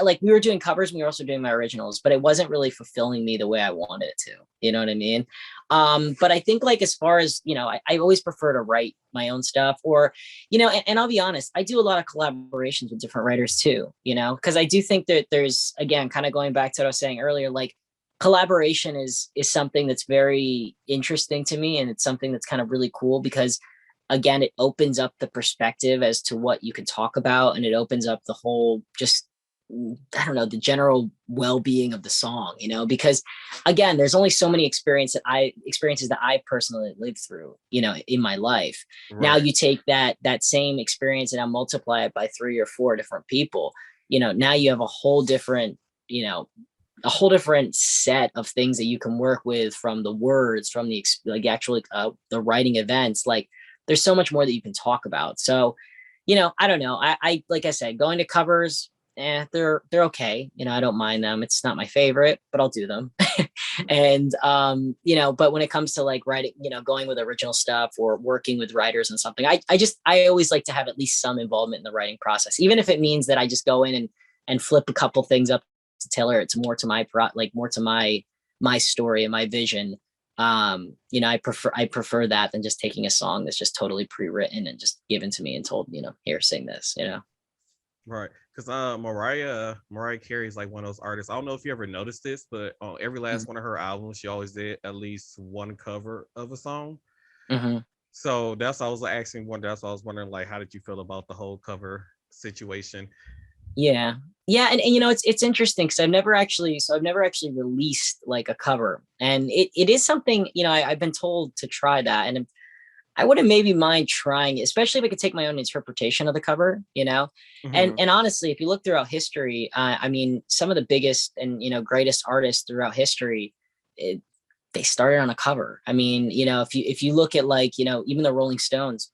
Like we were doing covers, and we were also doing my originals, but it wasn't really fulfilling me the way I wanted it to. You know what I mean? But I think like as far as I always prefer to write my own stuff, or and I'll be honest, I do a lot of collaborations with different writers too. Because I do think that there's, again, kind of going back to what I was saying earlier, like collaboration is something that's very interesting to me, and it's something that's kind of really cool because again, it opens up the perspective as to what you can talk about, and it opens up the whole just I don't know, the general well-being of the song, because again, there's only so many experiences that I personally lived through, in my life. Right. Now you take that same experience and now multiply it by 3 or 4 different people, now you have a whole different set of things that you can work with, from the words, from the like actually the writing events. Like there's so much more that you can talk about. So, I don't know. I like I said, going to covers, they're okay. I don't mind them. It's not my favorite, but I'll do them. And, but when it comes to like writing, going with original stuff or working with writers and something, I always like to have at least some involvement in the writing process, even if it means that I just go in and flip a couple things up to tailor it to more to my story and my vision. I prefer that than just taking a song that's just totally pre-written and just given to me and told, here, sing this, Right. Because Mariah Carey is like one of those artists. I don't know if you ever noticed this, but on every last one of her albums, she always did at least one cover of a song. So that's why I was asking one. That's why I was wondering, like, how did you feel about the whole cover situation? Yeah. And it's interesting because I've never actually released like a cover, and it is something, I've been told to try that, and I wouldn't maybe mind trying, especially if I could take my own interpretation of the cover, and honestly, if you look throughout history, I mean, some of the biggest and, greatest artists throughout history, they started on a cover. I mean, if you look at like, even the Rolling Stones,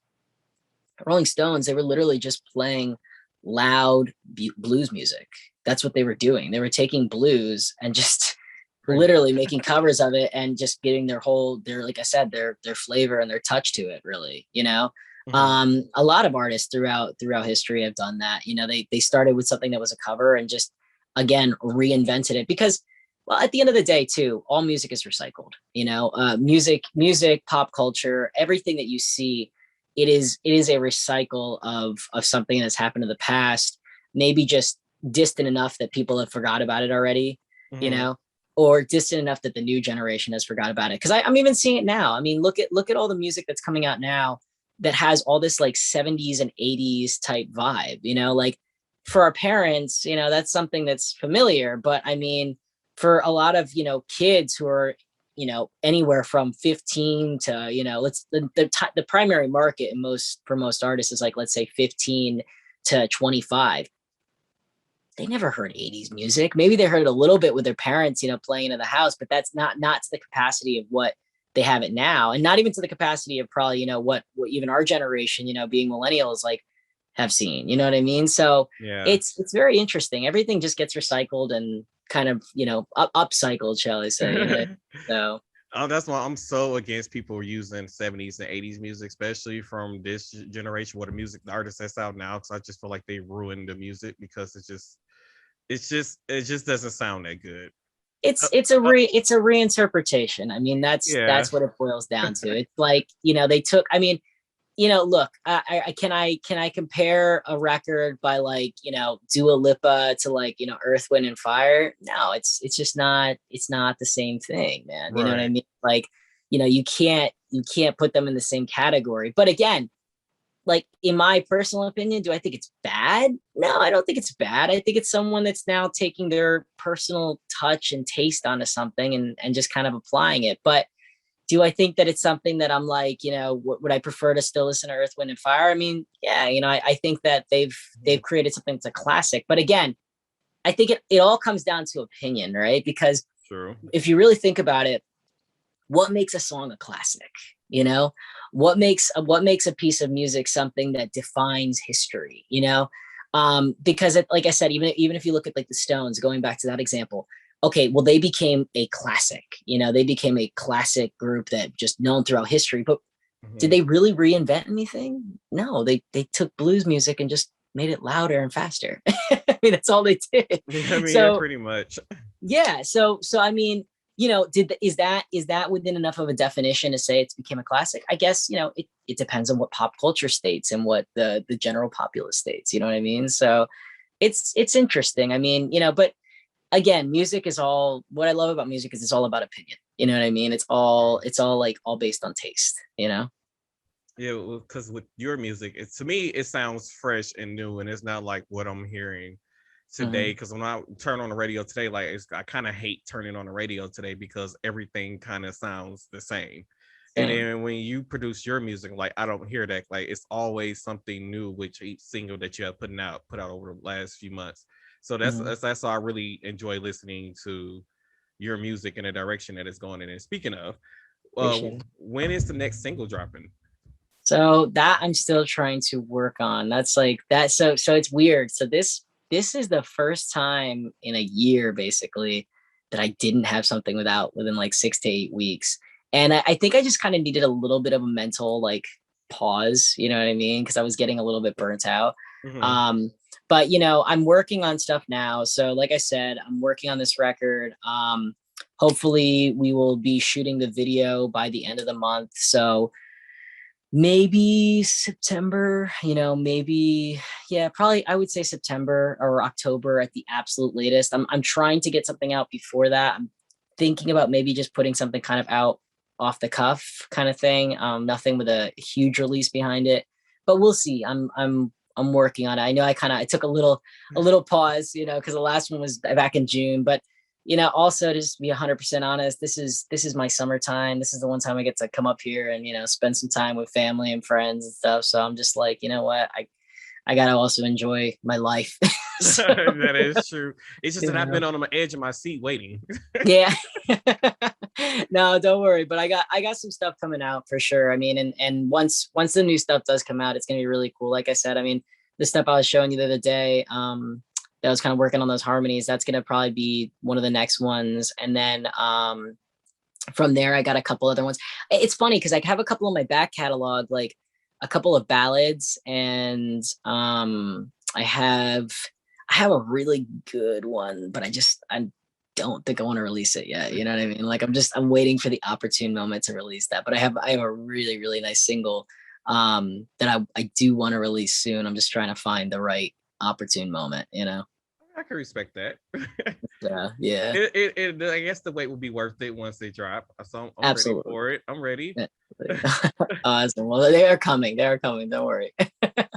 they were literally just playing loud blues music. That's what they were doing. They were taking blues and just literally making covers of it and just getting their like I said, their flavor and their touch to it, really. A lot of artists throughout history have done that. They started with something that was a cover and just, again, reinvented it, because, well, at the end of the day too, all music is recycled. Music, pop culture, everything that you see, it is a recycle of something that's happened in the past, maybe just distant enough that people have forgot about it already, you Mhm. know, or distant enough that the new generation has forgot about it. Cause I'm even seeing it now. I mean, look at all the music that's coming out now that has all this like 70s and 80s type vibe, you know, like for our parents, you know, that's something that's familiar. But I mean, for a lot of, you know, kids who are, you know, anywhere from 15 to, you know, the primary market in most for most artists is like, let's say 15 to 25. They never heard 80s music. Maybe they heard it a little bit with their parents, you know, playing in the house, but that's not to the capacity of what they have it now, and not even to the capacity of probably, you know, what even our generation, you know, being millennials, like have seen. You know what I mean? So Yeah. it's very interesting. Everything just gets recycled and kind of, you know, upcycled, shall I say? You know what I mean? So Oh, that's why I'm so against people using 70s and 80s music, especially from this generation, what the artists that's out now, because I just feel like they ruined the music because it just doesn't sound that good. Uh, uh, it's a reinterpretation. I mean, yeah. that's what it boils down to. It's like, you know, they took, I mean, you know, look, can I compare a record by like, you know, Dua Lipa to like, you know, Earth, Wind and Fire? No, it's just not, it's not the same thing, man. You know what I Right. mean? Like, you know, you can't put them in the same category. But again, like in my personal opinion, do I think it's bad? No, I don't think it's bad. I think it's someone that's now taking their personal touch and taste onto something and just kind of applying it. But do I think that it's something that I'm like, you know, would I prefer to still listen to Earth, Wind and Fire? I mean, yeah, you know, I think that they've Mhm. created something that's a classic. But again, I think it all comes down to opinion, right? Because True. if you really think about it, what makes a song a classic? You know, what makes a piece of music something that defines history? You know, because like I said, even if you look at like the Stones, going back to that example, okay, well they became a classic. You know, they became a classic group that just known throughout history. But did Mhm. they really reinvent anything? No, they took blues music and just made it louder and faster. I mean, that's all they did. Yeah, I mean, yeah, So pretty much. yeah, so I mean, you know, is that within enough of a definition to say it's became a classic? I guess, you know, it depends on what pop culture states and what the general populace states, you know what I mean? So it's interesting. I mean, you know, but again, music is all, what I love about music is it's all about opinion. You know what I mean? It's all like all based on taste, you know? Yeah, because with your music, to me, it sounds fresh and new, and it's not like what I'm hearing today. Hmm. Because when I turn on the radio today, like I kind of hate turning on the radio today because everything kind of sounds the same. And Same. then when you produce your music, like I don't hear that. Like it's always something new with each single that you have put out over the last few months. So Hmm. that's how I really enjoy listening to your music in the direction that it's going in. And speaking of, Appreciate it. when is the next single dropping? So that I'm still trying to work on. That's like that. So it's weird. So this is the first time in a year basically that I didn't have something within like 6 to 8 weeks. And I think I just kind of needed a little bit of a mental like pause, you know what I mean? Because I was getting a little bit burnt out. Mm-hmm. Um, but you know, I'm working on stuff now. So like I said, I'm working on this record. Hopefully we will be shooting the video by the end of the month. So maybe September, you know, maybe, yeah, probably I would say September or October at the absolute latest. I'm trying to get something out before that. I'm thinking about maybe just putting something kind of out off the cuff kind of thing. Nothing with a huge release behind it, but we'll see. I'm working on it. I know I took a little pause, you know, because the last one was back in June, but you know, also to just be 100% honest, this is my summertime. This is the one time I get to come up here and, you know, spend some time with family and friends and stuff. So I'm just like, you know what, I gotta also enjoy my life. So, That is true. It's just you that I've been know, on the edge of my seat waiting. yeah. No, don't worry. But I got some stuff coming out for sure. I mean, and once the new stuff does come out, it's gonna be really cool. Like I said, I mean, the stuff I was showing you the other day, that I was kind of working on those harmonies, that's gonna probably be one of the next ones. And then from there I got a couple other ones. It's funny because I have a couple in my back catalog, like a couple of ballads, and I have a really good one, but I don't think I want to release it yet. You know what I mean? Like I'm waiting for the opportune moment to release that. But I have a really, really nice single that I do want to release soon. I'm just trying to find the right opportune moment, you know. I can respect that. Yeah. I guess the wait will be worth it once they drop. So I'm ready Absolutely. for it. I'm ready. Awesome. Well, they are coming. They are coming. Don't worry. All right.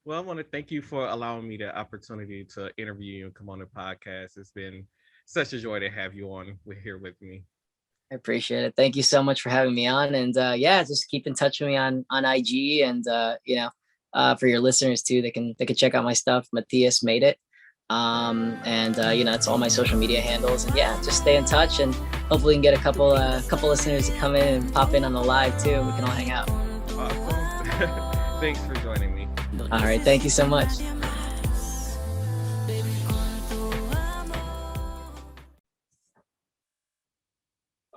Well, I want to thank you for allowing me the opportunity to interview you and come on the podcast. It's been such a joy to have you on here with me. I appreciate it. Thank you so much for having me on. And yeah, just keep in touch with me on IG, and for your listeners too, they can check out my stuff. Matias Made It. And it's all my social media handles. And yeah, just stay in touch, and hopefully we can get a couple listeners to come in and pop in on the live too. We can all hang out. Awesome. Thanks for joining me. All right. Thank you so much.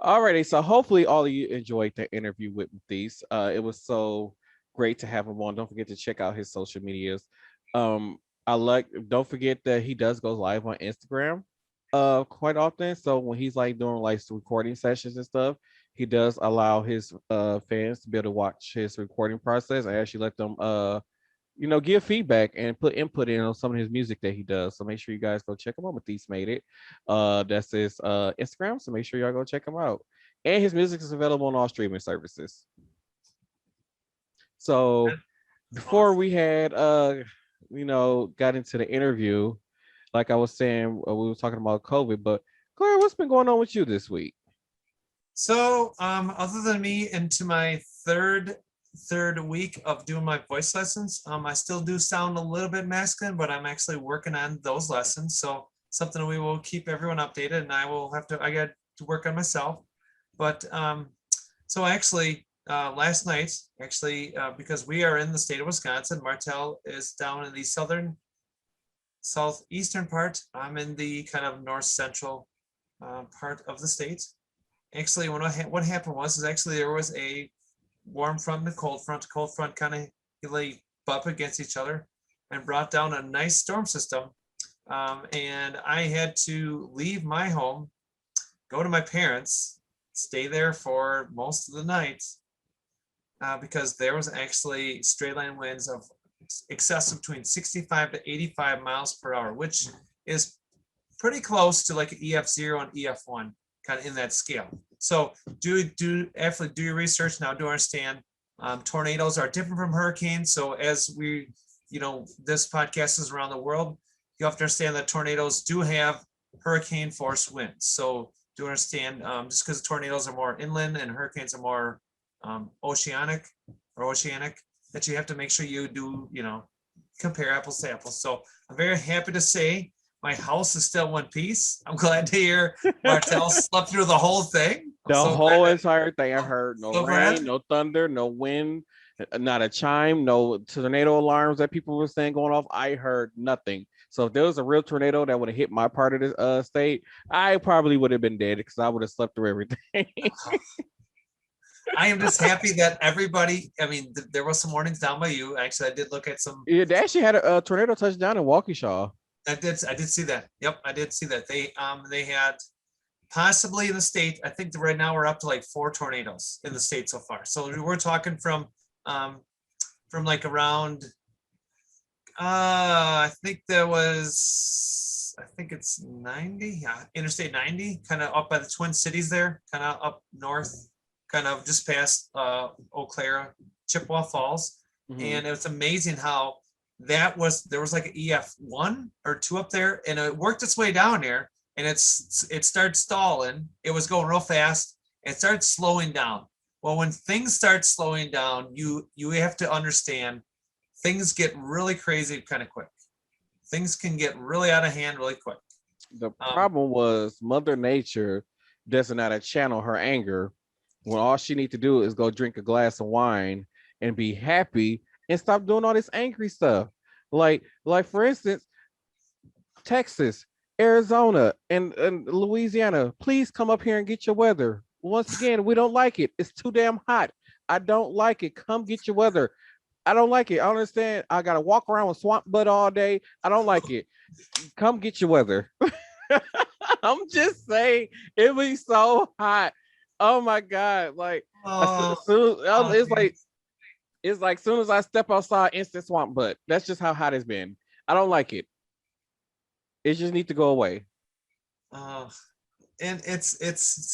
Alrighty, so hopefully all of you enjoyed the interview with Matisse. It was so great to have him on. Don't forget to check out his social medias. Don't forget that he does go live on Instagram quite often. So when he's like doing like recording sessions and stuff, he does allow his fans to be able to watch his recording process and actually let them give feedback and put input in on some of his music that he does. So make sure you guys go check him out. Matias Made It. That's his Instagram. So make sure y'all go check him out. And his music is available on all streaming services. So before we had got into the interview, like I was saying, we were talking about COVID, but Claire, what's been going on with you this week? So other than me into my third week of doing my voice lessons, I still do sound a little bit masculine, but I'm actually working on those lessons. So something we will keep everyone updated, and I got to work on myself. But so actually last night, because we are in the state of Wisconsin, Martel is down in the southeastern part. I'm in the kind of north central part of the state. Actually, what happened was actually there was a warm front and a cold front kind of like butt against each other and brought down a nice storm system. And I had to leave my home, go to my parents, stay there for most of the night because there was actually straight line winds of excessive between 65 to 85 miles per hour, which is pretty close to like an EF0 and EF1 kind of in that scale. So do your research now. Do understand tornadoes are different from hurricanes. So as this podcast is around the world, you have to understand that tornadoes do have hurricane force winds. So do understand just because tornadoes are more inland and hurricanes are more oceanic, that you have to make sure you do compare apples to apples. So I'm very happy to say my house is still one piece. I'm glad to hear Martel slept through the whole thing. The whole entire thing. I heard no rain, no thunder, no wind, not a chime, no tornado alarms that people were saying going off. I heard nothing. So if there was a real tornado that would have hit my part of the state, I probably would have been dead because I would have slept through everything. I am just happy that everybody, there was some warnings down by you. Actually, I did look at some. Yeah, they actually had a tornado touchdown in Waukesha. I did see that. Yep, I did see that. They had possibly in the state, I think right now we're up to like 4 tornadoes in the state so far. So we're talking from like around I think it's 90, yeah, Interstate 90, kind of up by the Twin Cities there, kind of up north, kind of just past Eau Claire, Chippewa Falls. Mm-hmm. And it was amazing how there was like an EF1 or 2 up there, and it worked its way down there, and it started stalling. It was going real fast. It started slowing down. Well, when things start slowing down, you have to understand things get really crazy kind of quick. Things can get really out of hand really quick. The problem was Mother Nature doesn't know how to channel her anger when all she needs to do is go drink a glass of wine and be happy and stop doing all this angry stuff. Like for instance, Texas, Arizona, and Louisiana, please come up here and get your weather. Once again, we don't like it. It's too damn hot. I don't like it. Come get your weather. I don't like it. I understand. I got to walk around with swamp butt all day. I don't like it. Come get your weather. I'm just saying, it be so hot. Oh my God. Like, it's like soon as I step outside, instant swamp butt. That's just how hot it's been. I don't like it. It just needs to go away. Uh, and it's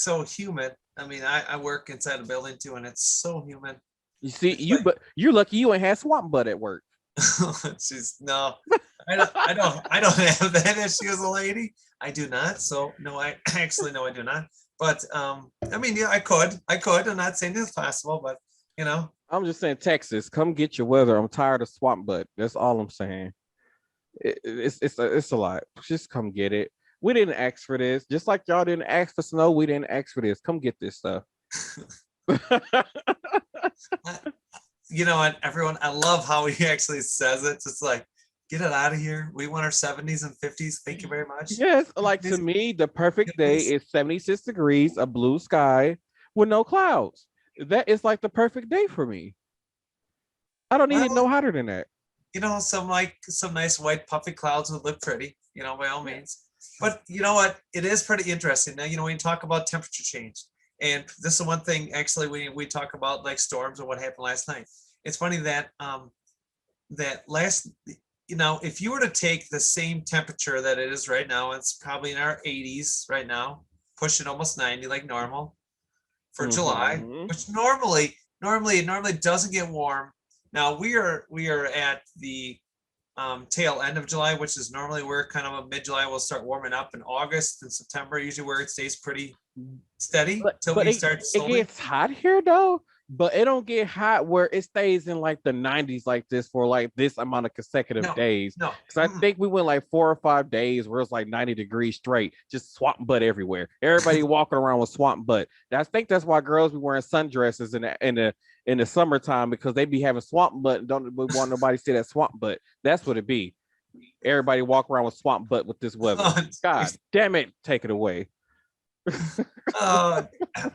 so humid. I mean, I work inside a building too, and it's so humid. You see, It's like, but you're lucky you ain't had swamp butt at work. she's no, I don't have that issue as a lady. I do not. So no, I actually no, I do not. But I mean, yeah, I could. I'm not saying it's possible, but you know, I'm just saying, Texas, come get your weather. I'm tired of swamp butt. That's all I'm saying. It's a lot. Just come get it. We didn't ask for this. Just like y'all didn't ask for snow, we didn't ask for this. Come get this stuff. you know what, everyone, I love how he actually says it. It's like, get it out of here. We want our 70s and 50s. Thank you very much. Yes, like to me, the perfect day is 76 degrees, a blue sky with no clouds. That is like the perfect day for me. I don't need it Well, no hotter than that. you know, some nice white puffy clouds would look pretty, you know, by all means. But you know what? It is pretty interesting. Now, you know, when you talk about temperature change, and this is one thing actually we talk about like storms and what happened last night. It's funny that that last, you know, if you were to take the same temperature that it is right now, it's probably in our 80s right now, pushing almost 90 like normal for July, Mhm. which normally doesn't get warm. Now we are at the tail end of July, which is normally where kind of a mid-July will start warming up. In August and September, usually where it stays pretty steady till But we start it slowly. gets hot here though, but it don't get hot where it stays in like the 90s like this for like this amount of consecutive No, days. no. Because I think we went like 4 or 5 days where it's like 90 degrees straight, just swamp butt everywhere. Everybody walking around with swamp butt. I think that's why girls be wearing sundresses in the summertime, because they be having swamp butt and don't want nobody to see that swamp butt. That's what it be. Everybody walk around with swamp butt with this weather. Oh, God damn it, take it away. uh,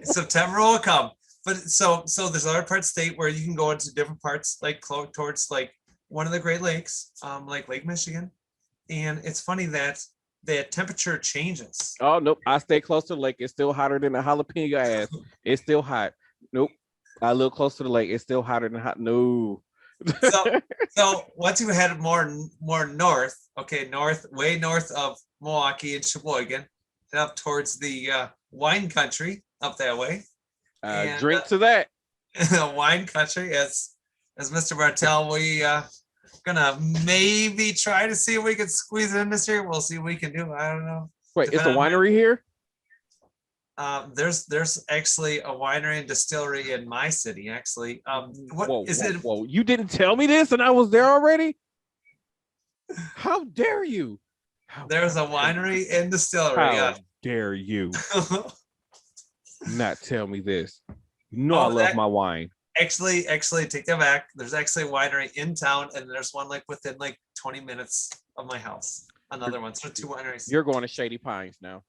September will come. But so there's other parts of the state where you can go into different parts, like towards like one of the Great Lakes, like Lake Michigan. And it's funny that the temperature changes. Oh nope, I stay close to the lake. It's still hotter than a jalapeno ass. It's still hot. Nope. I live close to the lake. It's still hotter than hot. No. So so once you head more north, okay, way north of Milwaukee and Sheboygan, and up towards the wine country up that way. And Drink to that. wine country, as Mr. Martel, we gonna maybe try to see if we can squeeze it in this year. We'll see what we can do. I don't know. Wait, it's a Depending on winery here? there's actually a winery and distillery in my city. Actually, what Whoa, is whoa, it? whoa. You didn't tell me this and I was there already? How dare you? There's a winery and distillery. How dare you not tell me this? No, Oh, I love my wine. actually, take that back. There's actually a winery in town, and there's one like within like 20 minutes of my house. Another one. So two wineries. You're going to Shady Pines now.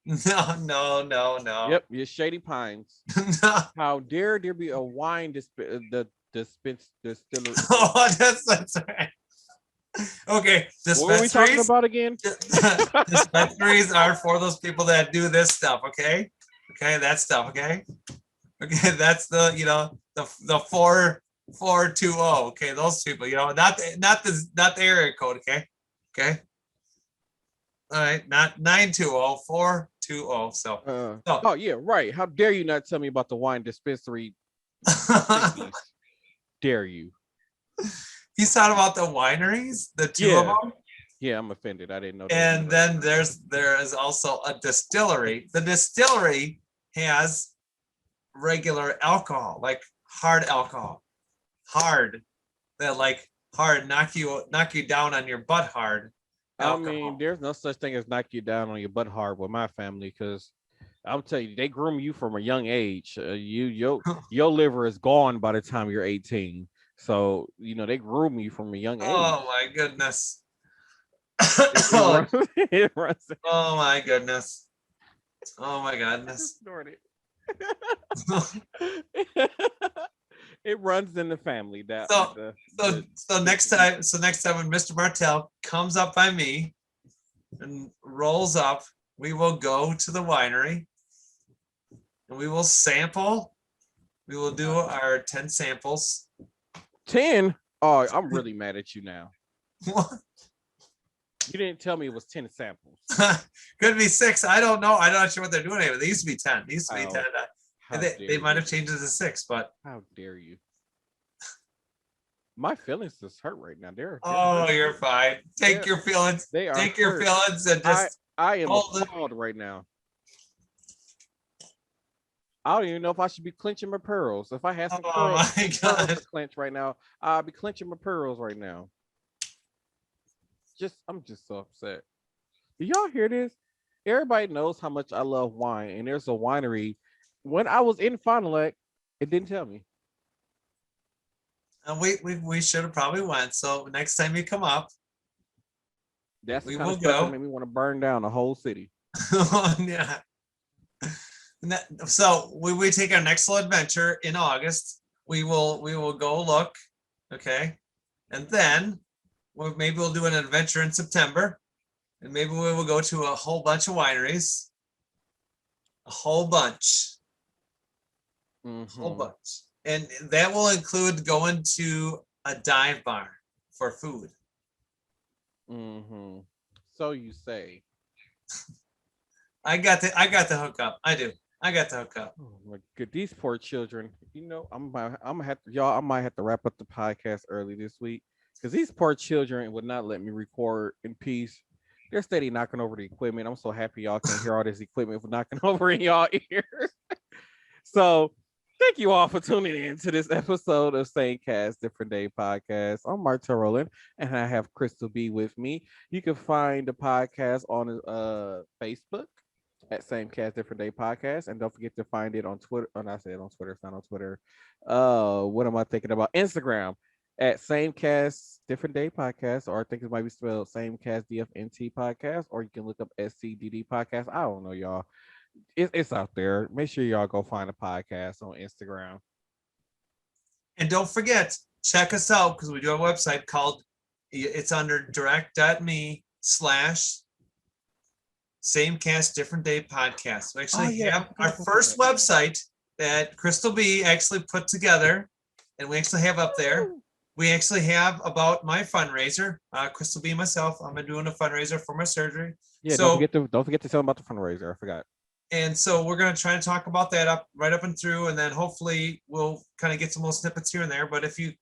No. Yep, you're Shady Pines. No. How dare there be a wine distillery? Oh, that's right. Okay, What were we talking dispensaries. about again? Dispensaries are for those people that do this stuff. Okay, that stuff. Okay, that's the the 4420. Okay, those people. Not the area code. Okay. All right, not 920 420. So, Oh yeah, right. How dare you not tell me about the wine dispensary? Dare you? he's talking about the wineries, the two Yeah. of them. Yeah, I'm offended. I didn't know that. And then there is also a distillery. The distillery has regular alcohol, like hard alcohol, knock you down on your butt hard. I mean, there's no such thing as knock you down on your butt hard with my family, because I'll tell you, they groom you from a young age. Your liver is gone by the time you're 18. So they groom you from a young age. Oh my goodness. It runs. Oh my goodness. Oh my goodness. It runs in the family. That So next time when Mr. Martel comes up by me and rolls up, we will go to the winery and we will sample. We will do our 10 samples. 10? Oh, I'm really mad at you now. What? You didn't tell me it was 10 samples. Could be 6. I don't know. I'm not sure what they're doing anymore. They used to be 10. They used to be 10. How They dare might you. have changed it to 6, but How dare you? My feelings just hurt right now. They're oh, hurt. you're fine. Take your feelings. They are Take your hurt. feelings and just I am hold it. appalled right now. I don't even know if I should be clenching my pearls. If I had some Oh my pearls God. to clench right now, I'll be clenching my pearls right now. I'm just so upset. Do y'all hear this? Everybody knows how much I love wine, and there's a winery. When I was in Fond du Lac, it didn't tell me. And we should have probably went. So next time you come up, That's the we kind of will stuff go. that made me want to burn down the whole city. yeah. So we take our next little adventure in August. We will go look, okay, and then maybe we'll do an adventure in September, and maybe we will go to a whole bunch of wineries, a whole bunch, and that will include going to a dive bar for food. So you say. I got the hookup. I do. I got the hookup. Oh my god, these poor children. You know, I'm gonna have to, y'all. I might have to wrap up the podcast early this week because these poor children would not let me record in peace. They're steady knocking over the equipment. I'm so happy y'all can hear all this equipment knocking over in y'all ears. So thank you all for tuning in to this episode of Same Cast, Different Day podcast. I'm Martel Rowland, and I have Crystal B with me. You can find the podcast on Facebook at Same Cast Different Day Podcast. And don't forget to find it on Twitter. Oh, I said on Twitter, it's not on Twitter. What am I thinking about? Instagram at Same Cast Different Day Podcast, or I think it might be spelled Same Cast DFNT Podcast, or you can look up SCDD Podcast. I don't know, y'all. It's out there. Make sure y'all go find the podcast on Instagram. And don't forget, check us out because we do have a website called, it's under direct.me/Samecast Different Day Podcast. We actually have our first website that Crystal B actually put together, and we actually have up there. We actually have about my fundraiser. Crystal B and myself, I'm doing a fundraiser for my surgery. Yeah, so don't forget to tell them about the fundraiser. I forgot. And so we're going to try to talk about that right up and through, and then hopefully we'll kind of get some little snippets here and there. But if you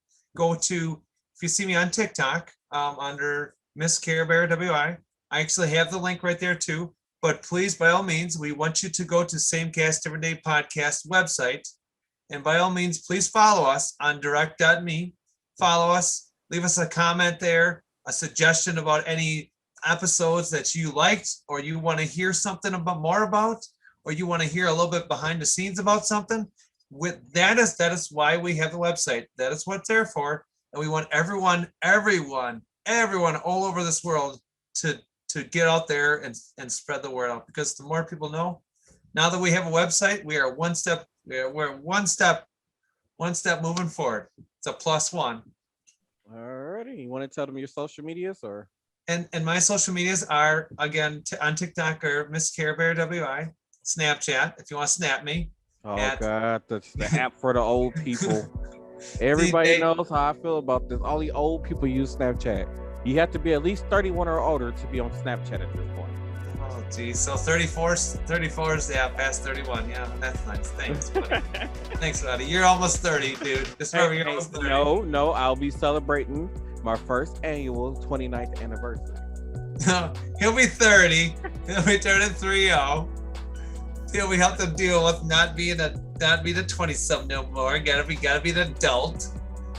see me on TikTok under Miss Care Bear WI, I actually have the link right there too. But please, by all means, we want you to go to Samecast Different Day Podcast website. And by all means, please follow us on direct.me. Follow us, leave us a comment there, a suggestion about any episodes that you liked, or you want to hear something more about, or you want to hear a little bit behind the scenes about something. That is why we have the website. That is what it's there for. And we want everyone all over this world to get out there and spread the word out, because the more people know, now that we have a website, we're one step moving forward. It's a +1. Alrighty, you want to tell them your social medias, or? And my social medias are, again, on TikTok or Miss Care Bear WI, Snapchat if you want to snap me. Oh God, the app for the old people. Everybody knows how I feel about this. All the old people use Snapchat. You have to be at least 31 or older to be on Snapchat at this point. Oh geez, so 34 is past 31. Yeah, that's nice. Thanks, buddy. Thanks, buddy. You're almost 30, dude. Just remember, you're almost 30. No, I'll be celebrating my first annual 29th anniversary. He'll be 30. He'll be turning 30. We have to deal with not being a 20-something no more. Gotta be an adult.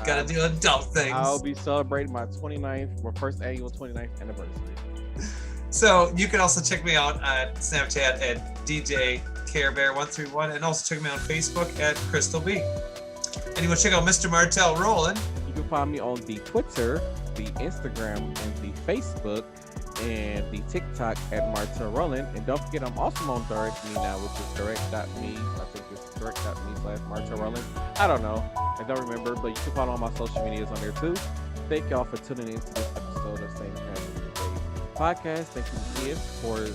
Gotta do adult things. I'll be celebrating my first annual 29th anniversary. So you can also check me out on Snapchat at DJ CareBear131, and also check me out on Facebook at Crystal B. And you want to check out Mr. Martel Rowland. You can find me on the Twitter, the Instagram, and the Facebook, and the TikTok at Martel Rowland. And don't forget, I'm also on Direct Me now, which is direct.me. I think it's direct.me/Martel Rowland. I don't know. I don't remember, but you can follow all my social medias on there too. Thank y'all for tuning in to this episode of Same Cast Podcast. Thank you again for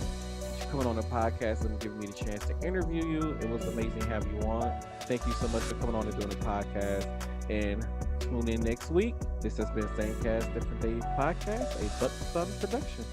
coming on the podcast and giving me the chance to interview you. It was amazing having you on. Thank you so much for coming on and doing the podcast. And tune in next week. This has been Same Cast Different Day Podcast, a Buck Sun production.